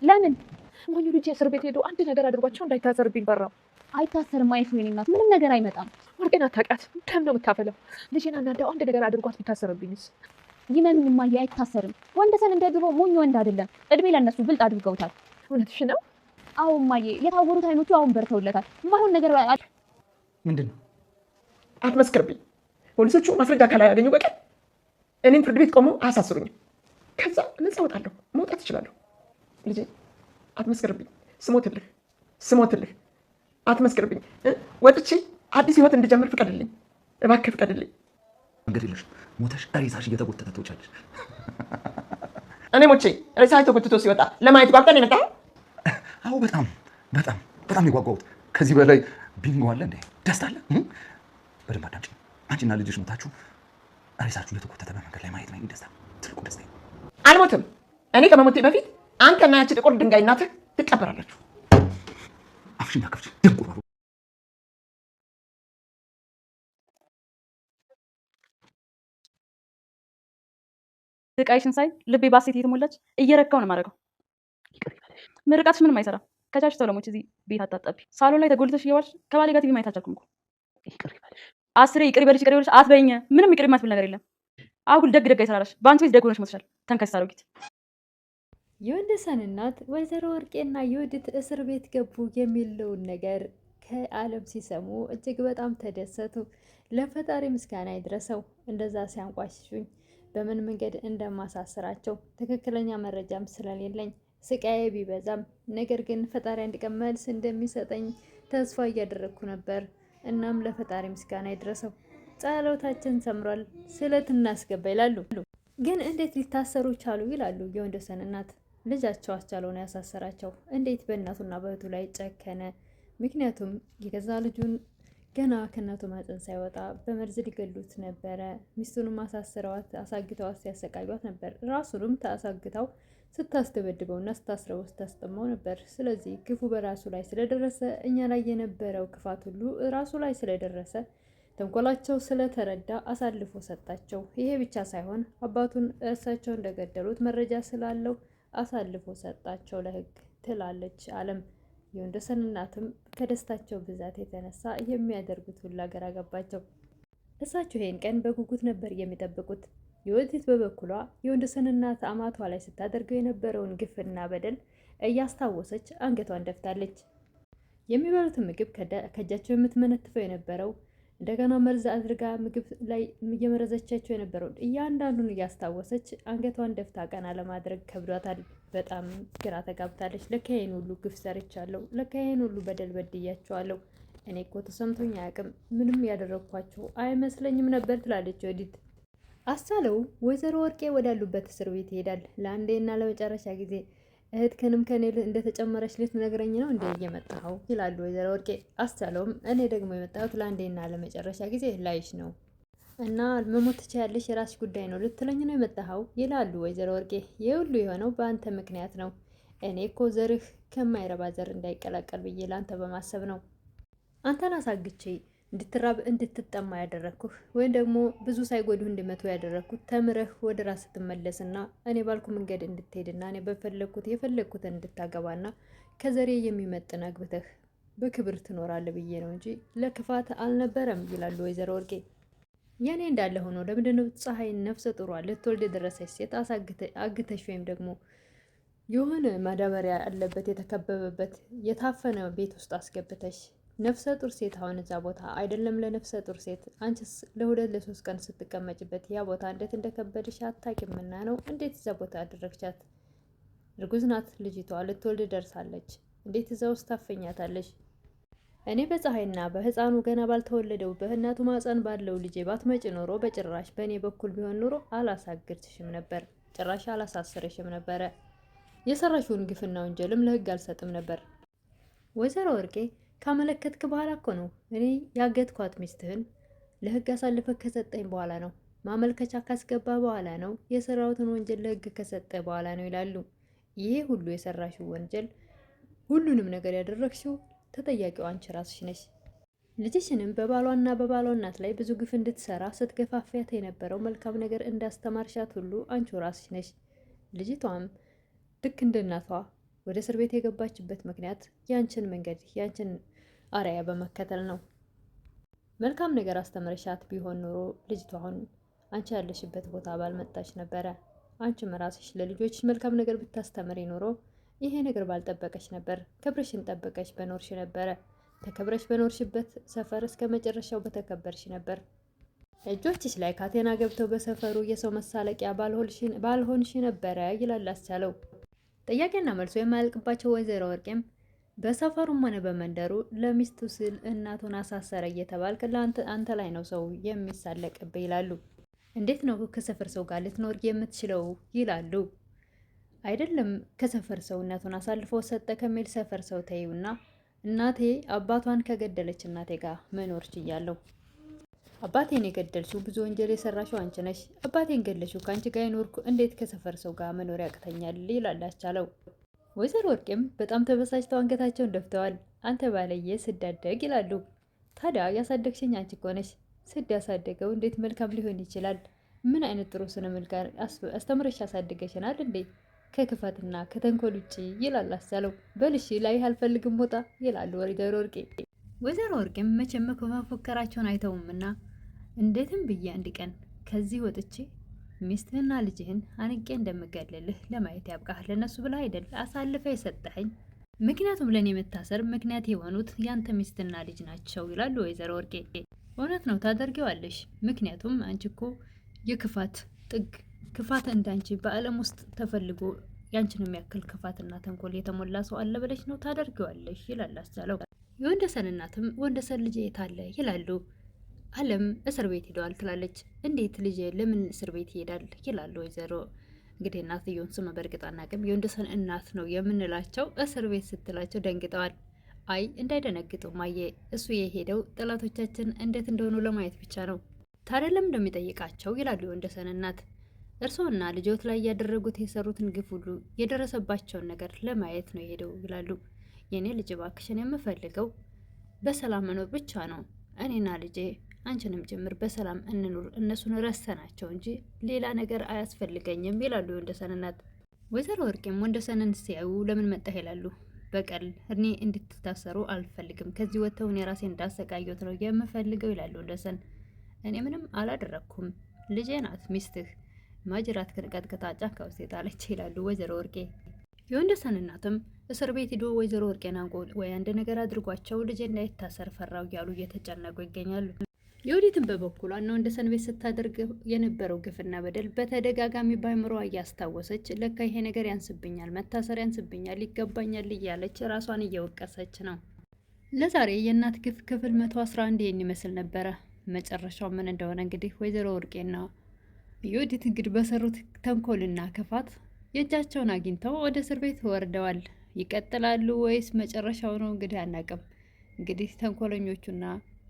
ለምን? ሞኙ ልጅ እስር ቤት ሄዶ አንድ ነገር አድርጓቸው እንዳይታሰርብኝ ፈራው። አይታሰርም። አይፉ የኔ እናት ምንም ነገር አይመጣም። ወርቄን አታውቃት፣ ደም ነው የምታፈለው። ልጄን አናዳው አንድ ነገር አድርጓት ብታሰርብኝስ? ይመኑኝ እማዬ አይታሰርም። ወንደሰን እንደ ድሮ ሞኝ ወንድ አይደለም። እድሜ ለእነሱ ብልጥ አድርገውታል። እውነትሽ ነው? አዎ እማዬ፣ የታወሩት አይኖቹ አሁን በርተውለታል። የማይሆን ነገር ምንድን ነው? አትመስክርብኝ። ፖሊሶቹ ማስረጃ ካላያገኙ በቀር እኔን ፍርድ ቤት ቆመው አያሳስሩኝም። ከዛ ነፃ እወጣለሁ፣ መውጣት እችላለሁ። ልጄ አትመስክርብኝ። ስሞትልህ አትመስክርብኝ። ወጥቼ አዲስ ህይወት እንድጀምር ፍቀድልኝ፣ እባክህ ፍቀድልኝ። መንገድ የለሽ ሞተሽ ሬሳሽ እየተጎተተ ትወጫለሽ። እኔ ሞቼ ሬሳ ተጎትቶ ሲወጣ ለማየት ጓጉተን የመጣ? አዎ በጣም በጣም በጣም የጓጓሁት። ከዚህ በላይ ቢንጎ አለ እንዴ? ደስታ አለ። በደንብ አዳምጪኝ። አንቺና ልጅሽ ሞታችሁ ሬሳችሁ እየተጎተተ በመንገድ ላይ ማየት ነው ደስታ፣ ትልቁ ደስታ። አልሞትም። እኔ ከመሞቴ በፊት አንተና ያቺ ጥቁር ድንጋይ እናትህ ትቀበራላችሁ። አፍሽና ከፍች ደንቁሩ። ስቃይሽን ሳይ ልቤ ባሴት እየተሞላች እየረካው ነው የማደርገው። ምርቃትሽ ምንም አይሰራም። ከቻች ተለሞች እዚህ ቤት አታጣቢ። ሳሎን ላይ ተጎልተሽ እየዋልሽ ከባሌ ጋር ቲቪ ማየት አልቻልኩም እኮ። አስሬ ይቅር ይበልሽ አትበይኝ። ምንም ይቅር የማትብል ነገር የለም። አጉል ደግ አይሰራራሽ። በአንቺ ቤት ደግ ሆነሽ ሞትሻል። ተንከስ አሮጊት። የወንደሰን እናት ወይዘሮ ወርቄና የወዲት እስር ቤት ገቡ የሚለውን ነገር ከዓለም ሲሰሙ እጅግ በጣም ተደሰቱ። ለፈጣሪ ምስጋና ይድረሰው። እንደዛ ሲያንቋሽሹኝ በምን መንገድ እንደማሳስራቸው ትክክለኛ መረጃም ስለሌለኝ ስቃዬ ቢበዛም ነገር ግን ፈጣሪ አንድ ቀን መልስ እንደሚሰጠኝ ተስፋ እያደረግኩ ነበር። እናም ለፈጣሪ ምስጋና ይድረሰው። ጸሎታችን ሰምሯል። ስለት እናስገባ ይላሉ። ግን እንዴት ሊታሰሩ ቻሉ ይላሉ የወንደሰን እናት። ልጃቸው አስቻለው ነው ያሳሰራቸው። እንዴት በእናቱና በእህቱ ላይ ጨከነ? ምክንያቱም የገዛ ልጁን ገና ከእናቱ ማህፀን ሳይወጣ በመርዝ ሊገሉት ነበረ። ሚስቱንም አሳስረዋት አሳግተዋት ሲያሰቃዩት ነበር። ራሱንም ተአሳግታው ስታስደበድበውና ስታስረው ስታስጠማው ነበር። ስለዚህ ክፉ በራሱ ላይ ስለደረሰ እኛ ላይ የነበረው ክፋት ሁሉ ራሱ ላይ ስለደረሰ ተንኮላቸው ስለተረዳ አሳልፎ ሰጣቸው። ይሄ ብቻ ሳይሆን አባቱን እርሳቸው እንደገደሉት መረጃ ስላለው አሳልፎ ሰጣቸው ለሕግ ትላለች ዓለም። የወንደሰን እናትም ከደስታቸው ብዛት የተነሳ የሚያደርጉት ሁሉ ግራ ገባቸው። እሳቸው ይሄን ቀን በጉጉት ነበር የሚጠብቁት። የወዲት በበኩሏ የወንደሰን እናት አማቷ ላይ ስታደርገው የነበረውን ግፍና በደል እያስታወሰች አንገቷን ደፍታለች። የሚበሉትን ምግብ ከእጃቸው የምትመነትፈው የነበረው እንደገና መርዝ አድርጋ ምግብ ላይ እየመረዘቻቸው የነበረውን እያንዳንዱን እያስታወሰች አንገቷን ደፍታ ቀና ለማድረግ ከብዷታል። በጣም ግራ ተጋብታለች። ለካይን ሁሉ ግፍ ሰርቻለሁ፣ ለካይን ሁሉ በደል በድያቸዋለሁ። እኔ እኮ ተሰምቶኝ አያውቅም፣ ምንም ያደረግኳቸው አይመስለኝም ነበር ትላለች ወዲት። አስቻለው ወይዘሮ ወርቄ ወዳሉበት እስር ቤት ይሄዳል። ለአንዴና ለመጨረሻ ጊዜ እህትክንም ከኔ እንደተጨመረች ልትነግረኝ ነው እንዴ እየመጣኸው? ይላሉ ወይዘሮ ወርቄ። አስቻለውም እኔ ደግሞ የመጣሁት ለአንዴና ለመጨረሻ ጊዜ ላይሽ ነው እና መሞት ትችያለሽ፣ የራስሽ ጉዳይ ነው ልትለኝ ነው የመጣኸው? ይላሉ ወይዘሮ ወርቄ። ይህ ሁሉ የሆነው በአንተ ምክንያት ነው። እኔ እኮ ዘርህ ከማይረባ ዘር እንዳይቀላቀል ብዬ ለአንተ በማሰብ ነው አንተን አሳግቼ እንድትራብ እንድትጠማ ያደረግኩህ፣ ወይም ደግሞ ብዙ ሳይጎዱህ እንዲመቱ ያደረግኩት ተምረህ ወደ ራስ ትመለስና እኔ ባልኩ መንገድ እንድትሄድና እኔ የፈለግኩትን እንድታገባና ከዘሬ የሚመጥን አግብተህ በክብር ትኖራለህ ብዬ ነው እንጂ ለክፋት አልነበረም ይላሉ ወይዘሮ ወርቄ። የኔ እንዳለ ሆኖ ለምንድነው ፀሐይን ነፍሰ ጡሯ ልትወልድ የደረሰች ሴት አግተሽ ወይም ደግሞ የሆነ ማዳበሪያ ያለበት የተከበበበት የታፈነ ቤት ውስጥ አስገብተሽ ነፍሰ ጡር ሴት አሁን እዛ ቦታ አይደለም ለነፍሰ ጡር ሴት አንቺስ ለ2-3 ቀን ስትቀመጭበት ያ ቦታ እንዴት እንደከበደሽ አታውቂምና ነው እንዴት እዛ ቦታ አደረግቻት? እርጉዝ ናት ልጅቷ፣ ልትወልድ ደርሳለች። እንዴት እዛ ውስጥ ታፈኛታለሽ? እኔ በፀሐይና በህፃኑ ገና ባልተወለደው በእናቱ ማፀን ባለው ልጄ ባትመጪ ኖሮ በጭራሽ በእኔ በኩል ቢሆን ኖሮ አላሳግርትሽም ነበር፣ ጭራሽ አላሳስረሽም ነበረ። የሰራሽውን ግፍና ወንጀልም ለህግ አልሰጥም ነበር። ወይዘሮ ወርቄ ካመለከትክ በኋላ እኮ ነው እኔ ያገትኳት ሚስትህን ለህግ አሳልፈህ ከሰጠኝ በኋላ ነው፣ ማመልከቻ ካስገባ በኋላ ነው፣ የሰራሁትን ወንጀል ለህግ ከሰጠ በኋላ ነው ይላሉ። ይሄ ሁሉ የሰራሽው ወንጀል ሁሉንም ነገር ያደረግሽው ተጠያቂው አንቺ ራስሽ ነሽ። ልጅሽንም በባሏና በባሏ እናት ላይ ብዙ ግፍ እንድትሰራ ስትገፋፊያት የነበረው መልካም ነገር እንዳስተማርሻት ሁሉ አንቺ ራስሽ ነሽ። ልጅቷም ልክ እንደ እናቷ ወደ እስር ቤት የገባችበት ምክንያት ያንችን መንገድ ያንችን አርአያ በመከተል ነው። መልካም ነገር አስተምረሻት ቢሆን ኖሮ ልጅቷ አሁን አንቺ ያለሽበት ቦታ ባልመጣች ነበረ። አንቺም ራስሽ ለልጆች መልካም ነገር ብታስተምሪ ኖሮ ይሄ ነገር ባልጠበቀች ነበር። ክብርሽን ጠበቀች በኖርሽ ነበረ። ተከብረሽ በኖርሽበት ሰፈር እስከ መጨረሻው በተከበርሽ ነበር። እጆችሽ ላይ ካቴና ገብተው በሰፈሩ የሰው መሳለቂያ ባልሆንሽ ነበረ ይላል አስቻለው። ጥያቄና መልሶ የማያልቅባቸው ወይዘሮ ወርቄም በሰፈሩም ሆነ በመንደሩ ለሚስቱ ስል እናቱን አሳሰረ እየተባልክ አንተ ላይ ነው ሰው የሚሳለቅብህ ይላሉ። እንዴት ነው ከሰፈር ሰው ጋር ልትኖር የምትችለው ይላሉ። አይደለም ከሰፈር ሰው እናቱን አሳልፎ ሰጠ ከሚል ሰፈር ሰው ተይውና እናቴ አባቷን ከገደለች እናቴ ጋር መኖር ችያለሁ። አባቴን የገደልሽው ብዙ ወንጀል የሰራሽው አንቺ ነሽ። አባቴን ገለሽው ከአንቺ ጋር የኖርኩ እንዴት ከሰፈር ሰው ጋር መኖር ያቅተኛል ይላል አስቻለው። ወይዘሮ ወርቄም በጣም ተበሳጭተው አንገታቸውን ደፍተዋል። አንተ ባለየ ስዳደግ ይላሉ። ታዲያ ያሳደግሽኝ አንቺ እኮ ነሽ። ስድ ያሳደገው እንዴት መልካም ሊሆን ይችላል? ምን አይነት ጥሩ ስነ ምግባር አስተምረሽ ያሳደገሽናል እንዴ? ከክፋትና ከተንኮል ውጭ ይላል አስቻለው። በልሽ ላይ አልፈልግም ወጣ ይላሉ ወይዘሮ ወርቄ። ወይዘሮ ወርቄም መቼም መፎከራቸውን አይተውምና እንዴትም ብዬ አንድ ቀን ከዚህ ወጥቼ ሚስትህና ልጅህን አንቄ እንደምገልልህ ለማየት ያብቃህ። ለነሱ ብላ አይደል አሳልፈ የሰጠኸኝ። ምክንያቱም ለእኔ መታሰር ምክንያት የሆኑት ያንተ ሚስትና ልጅ ናቸው ይላሉ ወይዘሮ ወርቄ። እውነት ነው ታደርጊዋለሽ። ምክንያቱም አንቺ እኮ የክፋት ጥግ ክፋት እንዳንቺ በዓለም ውስጥ ተፈልጎ ያንቺን የሚያክል ክፋትና ተንኮል የተሞላ ሰው አለ ብለሽ ነው ታደርጊዋለሽ ይላል አስቻለው። የወንደሰን እናትም ወንደሰን ልጄ የት አለ ይላሉ። አለም እስር ቤት ሄደዋል ትላለች። እንዴት ልጄ ለምን እስር ቤት ይሄዳል ይላሉ ወይዘሮ እንግዲህ እናትየውን ስም በእርግጥ አናውቅም። የወንደሰን እናት ነው የምንላቸው። እስር ቤት ስትላቸው ደንግጠዋል። አይ እንዳይደነግጡ ማየ፣ እሱ የሄደው ጠላቶቻችን እንዴት እንደሆኑ ለማየት ብቻ ነው። ታዲያ ለምን እንደሚጠይቃቸው ይላሉ የወንደሰን እናት። እርስዎና ልጆት ላይ ያደረጉት የሰሩትን ግፍ ሁሉ የደረሰባቸውን ነገር ለማየት ነው የሄደው ይላሉ። የእኔ ልጅ እባክሽን የምፈልገው በሰላም መኖር ብቻ ነው። እኔና ልጄ አንቺንም ጭምር በሰላም እንኑር፣ እነሱን ረስተናቸው እንጂ ሌላ ነገር አያስፈልገኝም ይላሉ የወንደሰን እናት። ወይዘሮ ወርቄም ወንደሰንን ሲያዩ ለምን መጣህ ይላሉ። በቀል እኔ እንድትታሰሩ አልፈልግም፣ ከዚህ ወጥተውን የራሴ እንዳሰቃየት ነው የምፈልገው ይላሉ ወንደሰን። እኔ ምንም አላደረግኩም፣ ልጄ ናት ሚስትህ ማጅራት ቀጥቅጣ ጫካ ውስጥ የጣለች ይላሉ ወይዘሮ ወርቄ። የወንደሰን እናትም እስር ቤት ሂዶ ወይዘሮ ወርቄን አንቆ ወይ አንድ ነገር አድርጓቸው ልጄ እንዳይታሰር ፈራው እያሉ እየተጨነቁ ይገኛሉ። የወዲትን በበኩሏ እና ወንደሰን ቤት ስታደርግ የነበረው ግፍና በደል በተደጋጋሚ ባይምሯ እያስታወሰች ለካ ይሄ ነገር ያንስብኛል፣ መታሰር ያንስብኛል፣ ይገባኛል እያለች ራሷን እየወቀሰች ነው። ለዛሬ የእናት ግፍ ክፍል 111 ይህን ይመስል ነበረ። መጨረሻው ምን እንደሆነ እንግዲህ ወይዘሮ ወርቄና የወዲት እንግዲህ በሰሩት ተንኮልና ክፋት የእጃቸውን አግኝተው ወደ እስር ቤት ወርደዋል። ይቀጥላሉ ወይስ መጨረሻው ነው እንግዲህ አናቅም። እንግዲህ ተንኮለኞቹና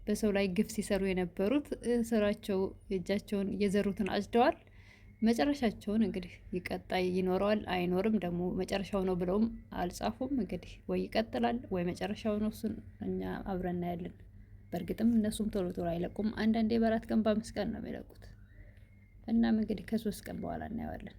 በሰው ላይ ግፍ ሲሰሩ የነበሩት ስራቸው የእጃቸውን የዘሩትን አጭደዋል። መጨረሻቸውን እንግዲህ ይቀጣይ ይኖረዋል አይኖርም ደግሞ መጨረሻው ነው ብለውም አልጻፉም። እንግዲህ ወይ ይቀጥላል ወይ መጨረሻው ነው። እሱን እኛ አብረን እናያለን። በእርግጥም እነሱም ቶሎ ቶሎ አይለቁም። አንዳንዴ በ4 ቀን በ5 ቀን ነው የሚለቁት። እናም እንግዲህ ከ3 ቀን በኋላ እናየዋለን።